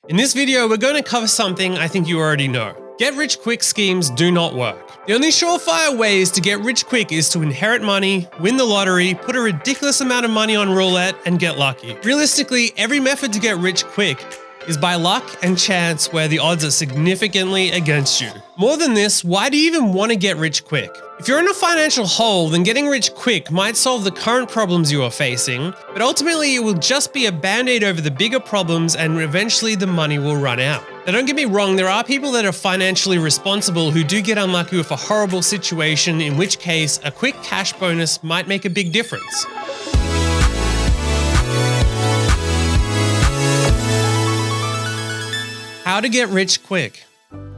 In this video, we're going to cover something I think you already know. Get-rich-quick schemes do not work. The only surefire ways to get rich quick is to inherit money, win the lottery, put a ridiculous amount of money on roulette, and get lucky. Realistically, every method to get rich quick is by luck and chance where the odds are significantly against you. More than this, why do you even want to get rich quick? If you're in a financial hole, then getting rich quick might solve the current problems you are facing, but ultimately it will just be a band-aid over the bigger problems and eventually the money will run out. Now don't get me wrong, there are people that are financially responsible who do get unlucky with a horrible situation, in which case a quick cash bonus might make a big difference. How to get rich quick.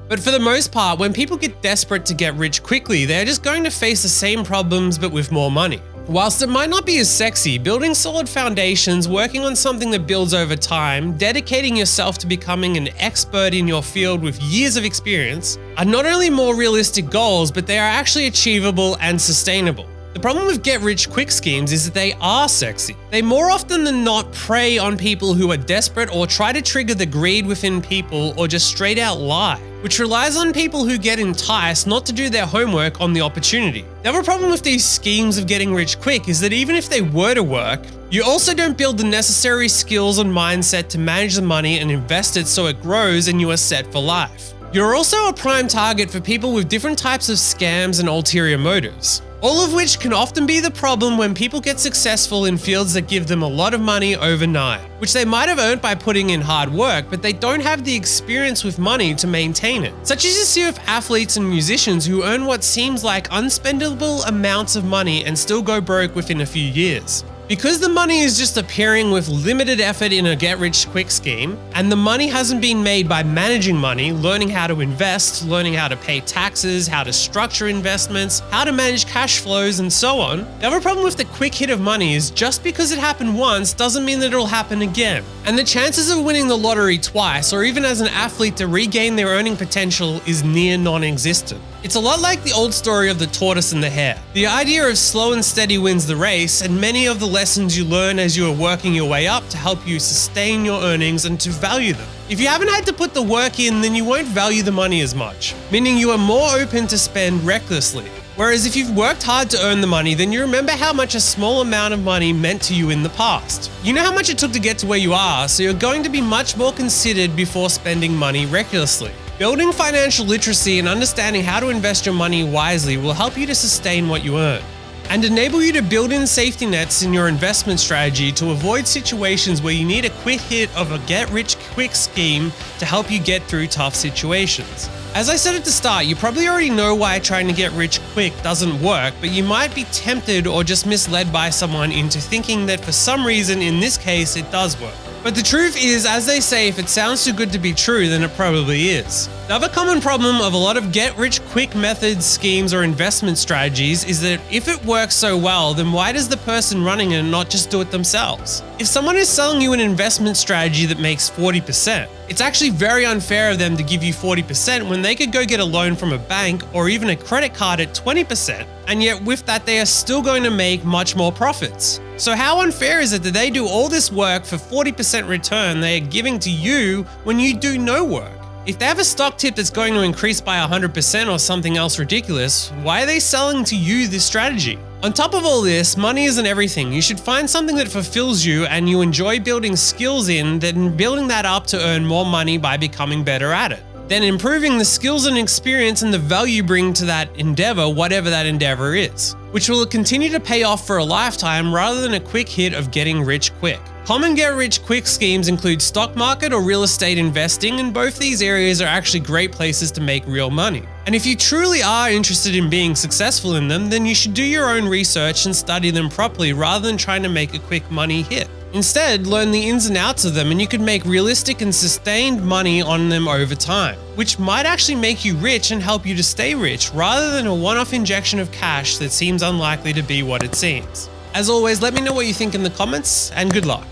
But for the most part, when people get desperate to get rich quickly, they're just going to face the same problems but with more money. Whilst it might not be as sexy, building solid foundations, working on something that builds over time, dedicating yourself to becoming an expert in your field with years of experience, are not only more realistic goals, but they are actually achievable and sustainable. The problem with get-rich-quick schemes is that they are sexy. They more often than not prey on people who are desperate or try to trigger the greed within people or just straight out lie, which relies on people who get enticed not to do their homework on the opportunity. The other problem with these schemes of getting rich quick is that even if they were to work, you also don't build the necessary skills and mindset to manage the money and invest it so it grows and you are set for life. You're also a prime target for people with different types of scams and ulterior motives. All of which can often be the problem when people get successful in fields that give them a lot of money overnight, which they might have earned by putting in hard work, but they don't have the experience with money to maintain it. Such as you see with athletes and musicians who earn what seems like unspendable amounts of money and still go broke within a few years. Because the money is just appearing with limited effort in a get-rich-quick scheme, and the money hasn't been made by managing money, learning how to invest, learning how to pay taxes, how to structure investments, how to manage cash flows, and so on. The other problem with the quick hit of money is just because it happened once doesn't mean that it'll happen again. And the chances of winning the lottery twice, or even as an athlete to regain their earning potential, is near non-existent. It's a lot like the old story of the tortoise and the hare. The idea of slow and steady wins the race, and many of the lessons you learn as you are working your way up to help you sustain your earnings and to value them. If you haven't had to put the work in, then you won't value the money as much, meaning you are more open to spend recklessly. Whereas if you've worked hard to earn the money, then you remember how much a small amount of money meant to you in the past. You know how much it took to get to where you are, so you're going to be much more considered before spending money recklessly. Building financial literacy and understanding how to invest your money wisely will help you to sustain what you earn, and enable you to build in safety nets in your investment strategy to avoid situations where you need a quick hit of a get-rich-quick scheme to help you get through tough situations. As I said at the start, you probably already know why trying to get rich quick doesn't work, but you might be tempted or just misled by someone into thinking that for some reason in this case it does work. But the truth is, as they say, if it sounds too good to be true, then it probably is. The other common problem of a lot of get-rich-quick methods, schemes, or investment strategies is that if it works so well, then why does the person running it not just do it themselves? If someone is selling you an investment strategy that makes 40%, it's actually very unfair of them to give you 40% when they could go get a loan from a bank or even a credit card at 20%, and yet with that they are still going to make much more profits. So how unfair is it that they do all this work for 40% return they are giving to you when you do no work? If they have a stock tip that's going to increase by 100% or something else ridiculous, why are they selling to you this strategy? On top of all this, money isn't everything. You should find something that fulfills you and you enjoy building skills in, then building that up to earn more money by becoming better at it. Then improving the skills and experience and the value you bring to that endeavor, whatever that endeavor is, which will continue to pay off for a lifetime rather than a quick hit of getting rich quick. Common get-rich-quick schemes include stock market or real estate investing, and both these areas are actually great places to make real money. And if you truly are interested in being successful in them, then you should do your own research and study them properly rather than trying to make a quick money hit. Instead, learn the ins and outs of them and you can make realistic and sustained money on them over time, which might actually make you rich and help you to stay rich rather than a one-off injection of cash that seems unlikely to be what it seems. As always, let me know what you think in the comments, and good luck.